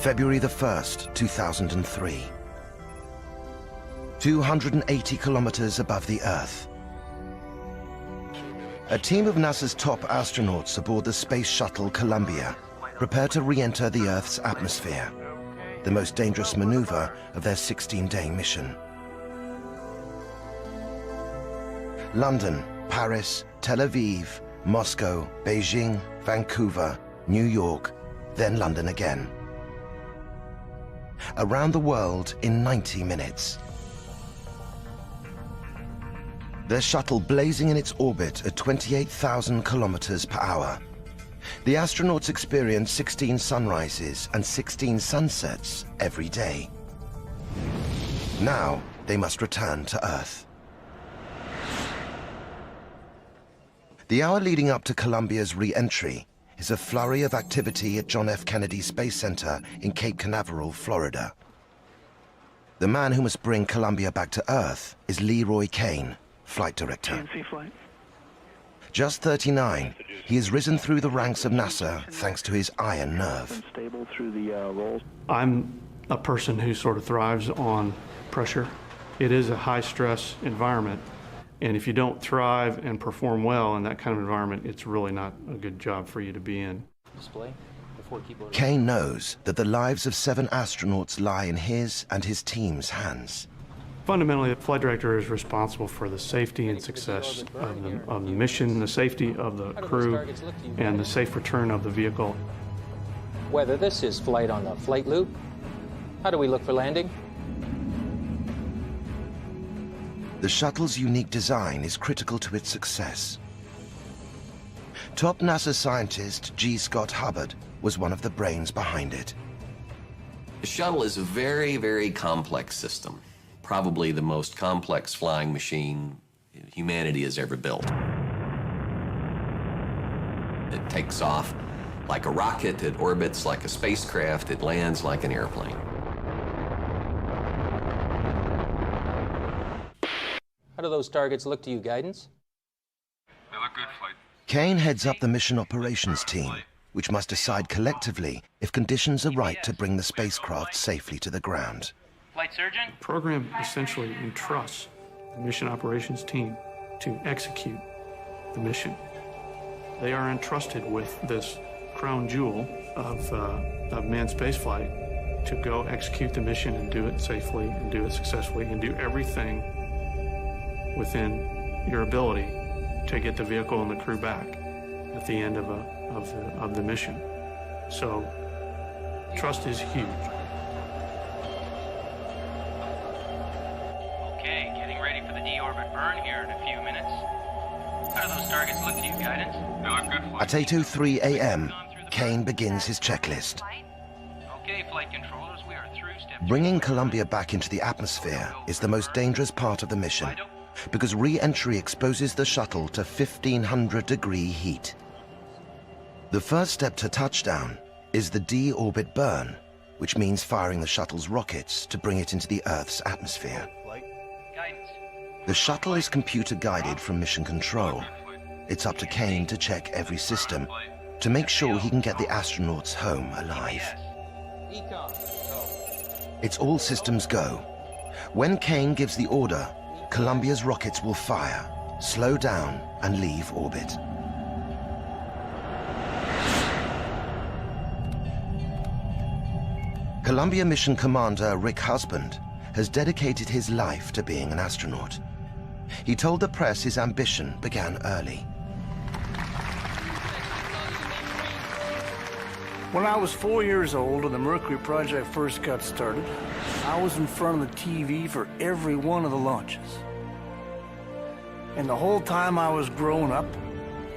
February the 1st, 2003. 280 kilometers above the Earth. A team of NASA's top astronauts aboard the space shuttle Columbia prepare to re-enter the Earth's atmosphere, the most dangerous maneuver of their 16-day mission. London, Paris, Tel Aviv, Moscow, Beijing, Vancouver, New York, then London again. Around the world in 90 minutes. Their shuttle blazing in its orbit at 28,000 kilometers per hour. The astronauts experience 16 sunrises and 16 sunsets every day. Now they must return to Earth. The hour leading up to Columbia's re-entry is a flurry of activity at John F. Kennedy Space Center in Cape Canaveral, Florida. The man who must bring Columbia back to Earth is Leroy Cain, flight director. Just 39, he has risen through the ranks of NASA thanks to his iron nerve. I'm a person who sort of thrives on pressure. It is a high-stress environment, and if you don't thrive and perform well in that kind of environment, it's really not a good job for you to be in. Cain knows that the lives of 7 astronauts lie in his and his team's hands. Fundamentally, the flight director is responsible for the safety and success of the mission, the safety of the crew, and the safe return of the vehicle. Whether this is flight on the flight loop, how do we look for landing? The shuttle's unique design is critical to its success. Top NASA scientist G. Scott Hubbard was one of the brains behind it. The shuttle is a very, very complex system. Probably the most complex flying machine humanity has ever built. It takes off like a rocket, it orbits like a spacecraft, it lands like an airplane. How do those targets look to you, guidance? They look good, flight. Cain heads up the mission operations team, which must decide collectively if conditions are right to bring the spacecraft safely to the ground. Flight surgeon? The program essentially entrusts the mission operations team to execute the mission. They are entrusted with this crown jewel of manned spaceflight to go execute the mission and do it safely and do it successfully and do everything within your ability to get the vehicle and the crew back at the end of the mission. So trust is huge. Okay, getting ready for the deorbit burn here in a few minutes. How do those targets look to you, guidance? They look good, flight. At 8:03 a.m., Cain begins his checklist. Okay, flight controllers, we are through step. Bringing Columbia back into the atmosphere is the most dangerous part of the mission, because re-entry exposes the shuttle to 1,500-degree heat. The first step to touchdown is the de-orbit burn, which means firing the shuttle's rockets to bring it into the Earth's atmosphere. Guidance. The shuttle is computer-guided from mission control. It's up to Cain to check every system to make sure he can get the astronauts home alive. It's all systems go. When Cain gives the order, Columbia's rockets will fire, slow down, and leave orbit. Columbia mission commander Rick Husband has dedicated his life to being an astronaut. He told the press his ambition began early. When I was 4 years old and the Mercury project first got started, I was in front of the TV for every one of the launches. And the whole time I was growing up,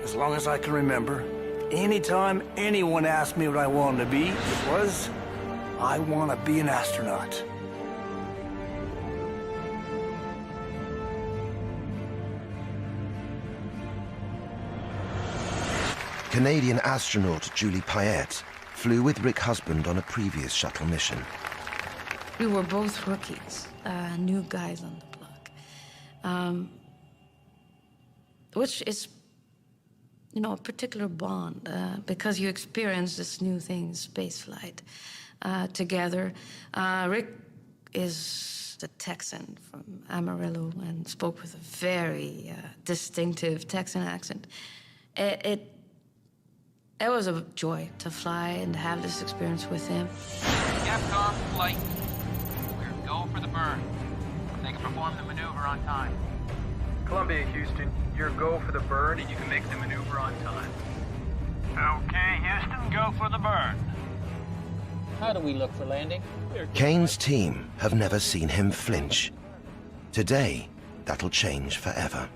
as long as I can remember, anytime anyone asked me what I wanted to be, it was, I want to be an astronaut. Canadian astronaut Julie Payette flew with Rick Husband on a previous shuttle mission. We were both rookies, new guys on the block, which is, you know, a particular bond because you experience this new thing, space flight. together. Rick is the Texan from Amarillo and spoke with a very distinctive Texan accent. It was a joy to fly and to have this experience with him. Capcom flight. We're go for the burn. They can perform the maneuver on time. Columbia, Houston, you're go for the burn and you can make the maneuver on time. Okay, Houston, go for the burn. How do we look for landing? Kane's team have never seen him flinch. Today, that'll change forever.